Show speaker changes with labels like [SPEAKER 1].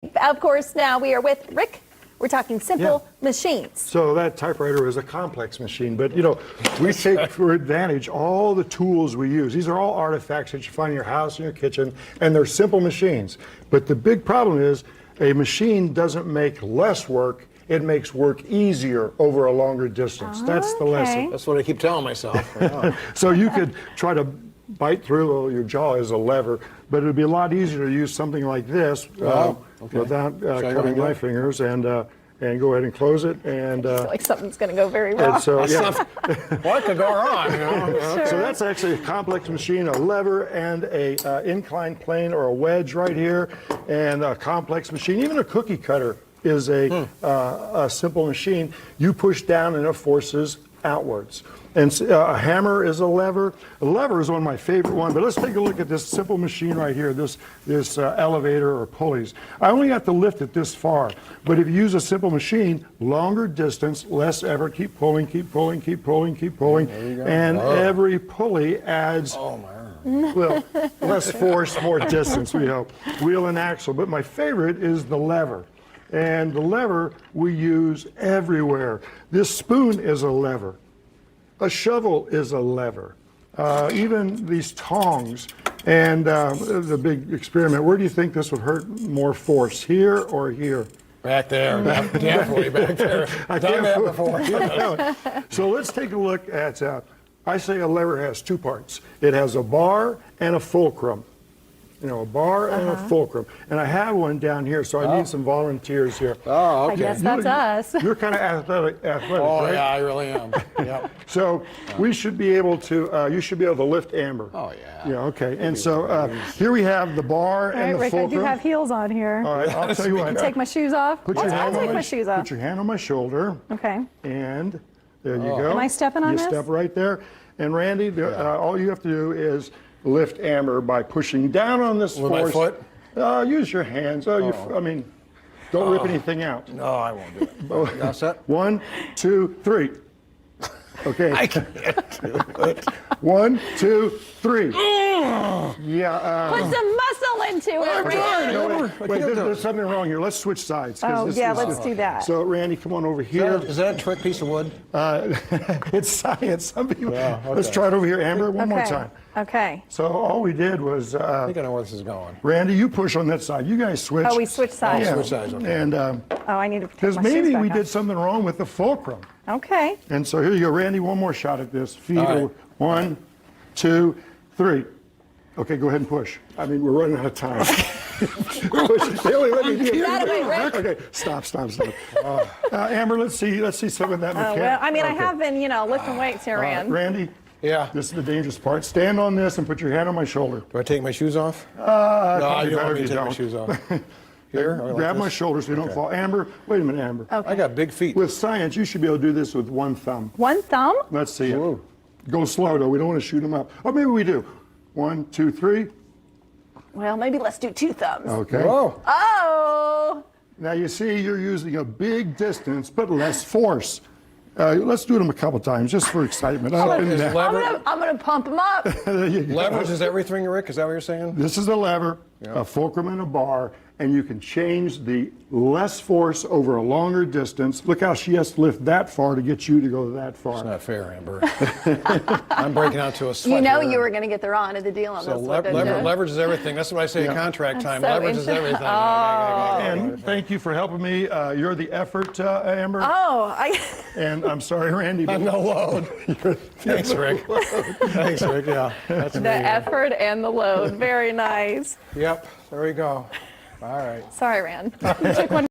[SPEAKER 1] Of course, now we are with Rick. We're talking simple machines.
[SPEAKER 2] So that typewriter is a complex machine, but you know, we take for advantage all the tools we use. These are all artifacts that you find in your house, in your kitchen, and they're simple machines. But the big problem is a machine doesn't make less work, it makes work easier over a longer distance. That's the lesson.
[SPEAKER 3] That's what I keep telling myself.
[SPEAKER 2] So you could try to bite through, well, your jaw is a lever, but it would be a lot easier to use something like this without cutting my fingers, and go ahead and close it. And
[SPEAKER 1] I feel like something's going to go very wrong.
[SPEAKER 2] so,
[SPEAKER 3] What could go wrong? You know?
[SPEAKER 1] Sure.
[SPEAKER 2] So that's actually a complex machine, a lever and a inclined plane or a wedge right here, and a complex machine. Even a cookie cutter is a simple machine. You push down and it forces outwards. And a hammer is a lever. A lever is one of my favorite ones, but let's take a look at this simple machine right here, this elevator or pulleys. I only have to lift it this far, but if you use a simple machine, longer distance, less effort, keep pulling, keep pulling, keep pulling, keep pulling, and every pulley adds well, less force, more distance, we hope. Wheel and axle, but my favorite is the lever. And the lever we use everywhere. This spoon is a lever. A shovel is a lever. Even these tongs. And the big experiment, where do you think this would hurt more force, here or here?
[SPEAKER 3] Back there, definitely back there.
[SPEAKER 2] I've
[SPEAKER 3] done that before.
[SPEAKER 2] So let's take a look at, I say a lever has two parts. It has a bar and a fulcrum. You know, a bar and a fulcrum. And I have one down here, so I need some volunteers here.
[SPEAKER 3] Oh, okay.
[SPEAKER 1] I guess that's us.
[SPEAKER 2] You're kind of athletic,
[SPEAKER 3] Oh,
[SPEAKER 2] right?
[SPEAKER 3] yeah, I really am. Yep.
[SPEAKER 2] So we should be able to, you should be able to lift Amber.
[SPEAKER 3] Oh, yeah.
[SPEAKER 2] Yeah, okay. And so here we have the bar and the
[SPEAKER 4] Rick,
[SPEAKER 2] fulcrum.
[SPEAKER 4] I do have heels on here.
[SPEAKER 2] All right, I'll tell you what.
[SPEAKER 4] Take my shoes off.
[SPEAKER 2] Put your hand
[SPEAKER 4] I'll
[SPEAKER 2] on
[SPEAKER 4] take my shoes off.
[SPEAKER 2] Put your hand on my shoulder.
[SPEAKER 4] Okay.
[SPEAKER 2] And there you go.
[SPEAKER 4] Am I stepping on
[SPEAKER 2] you
[SPEAKER 4] this?
[SPEAKER 2] You step right there. And Randy, all you have to do is lift Amber by pushing down on this
[SPEAKER 3] With
[SPEAKER 2] force.
[SPEAKER 3] my foot?
[SPEAKER 2] Use your hands. I mean, don't rip anything out.
[SPEAKER 3] No, I won't do it. You all set?
[SPEAKER 2] 1, 2, 3. Okay.
[SPEAKER 3] I can't do it.
[SPEAKER 2] 1, 2, 3. Yeah.
[SPEAKER 1] Put some muscle into it, Rick.
[SPEAKER 2] Wait, there's something wrong here. Let's switch sides.
[SPEAKER 4] Oh, yeah, let's do that.
[SPEAKER 2] So, Randy, come on over here.
[SPEAKER 3] Is that a trick piece of wood?
[SPEAKER 2] It's science. Some people.
[SPEAKER 3] Yeah, okay.
[SPEAKER 2] Let's try it over here, Amber, one more time.
[SPEAKER 4] Okay.
[SPEAKER 2] So all we did was,
[SPEAKER 3] I think I know where this is going.
[SPEAKER 2] Randy, you push on that side. You guys switch.
[SPEAKER 4] Oh, we switched sides.
[SPEAKER 2] Yeah.
[SPEAKER 3] Switch sides, okay.
[SPEAKER 2] And
[SPEAKER 4] Oh, I need to take
[SPEAKER 2] because
[SPEAKER 4] my shoes
[SPEAKER 2] maybe
[SPEAKER 4] back
[SPEAKER 2] we
[SPEAKER 4] off.
[SPEAKER 2] did something wrong with the fulcrum.
[SPEAKER 4] Okay.
[SPEAKER 2] And so here you go, Randy. One more shot at this. Feet.
[SPEAKER 3] All right.
[SPEAKER 2] 1, 2, 3. Okay, go ahead and push. I mean, we're running out of time. Push. They only let me do it.
[SPEAKER 1] That way, Rick.
[SPEAKER 2] Okay, stop. Amber, let's see some of that
[SPEAKER 4] Oh,
[SPEAKER 2] mechanic.
[SPEAKER 4] well, I mean, I
[SPEAKER 2] Okay.
[SPEAKER 4] have been, lifting weights here, Rand.
[SPEAKER 2] Randy,
[SPEAKER 3] Yeah.
[SPEAKER 2] this is the dangerous part. Stand on this and put your hand on my shoulder.
[SPEAKER 3] Do I take my shoes off? No,
[SPEAKER 2] Probably
[SPEAKER 3] you don't
[SPEAKER 2] better
[SPEAKER 3] want me
[SPEAKER 2] if
[SPEAKER 3] to
[SPEAKER 2] you
[SPEAKER 3] take my
[SPEAKER 2] don't.
[SPEAKER 3] shoes off. Here? Or like
[SPEAKER 2] Grab my
[SPEAKER 3] this?
[SPEAKER 2] shoulders so you don't fall. Amber, wait a minute, Amber.
[SPEAKER 3] I got big feet.
[SPEAKER 2] With science, you should be able to do this with one thumb.
[SPEAKER 4] One thumb?
[SPEAKER 2] Let's see
[SPEAKER 3] Whoa.
[SPEAKER 2] it. Go slow, though. We don't want to shoot them up. Or maybe we do. 1, 2, 3.
[SPEAKER 1] Well, maybe let's do two thumbs.
[SPEAKER 2] Okay.
[SPEAKER 3] Whoa.
[SPEAKER 1] Oh!
[SPEAKER 2] Now, you see, you're using a big distance, but less force. Let's do them a couple times, just for excitement. Up and
[SPEAKER 3] Is
[SPEAKER 2] down.
[SPEAKER 1] I'm gonna pump them up.
[SPEAKER 2] There you go.
[SPEAKER 3] Leverage is everything, Rick? Is that what you're saying?
[SPEAKER 2] This is a lever, a fulcrum and a bar, and you can change the less force over a longer distance. Look how she has to lift that far to get you to go that far.
[SPEAKER 3] It's not fair, Amber. I'm breaking out to a sweat.
[SPEAKER 1] You know
[SPEAKER 3] here.
[SPEAKER 1] you were gonna get the raw end of the deal on
[SPEAKER 3] So
[SPEAKER 1] this one, didn't you?
[SPEAKER 3] leverage is everything. That's what I say in contract time.
[SPEAKER 1] so
[SPEAKER 3] Leverage is
[SPEAKER 1] interesting.
[SPEAKER 3] everything.
[SPEAKER 2] And thank you for helping me. You're the effort, Amber.
[SPEAKER 1] Oh,
[SPEAKER 2] And I'm sorry, Randy. But
[SPEAKER 3] I'm no load. Thanks, Rick. Thanks, Rick. Yeah, that's me.
[SPEAKER 1] the effort and the load. Very nice.
[SPEAKER 3] Yep, there we go. All right.
[SPEAKER 1] Sorry, Rand. You took one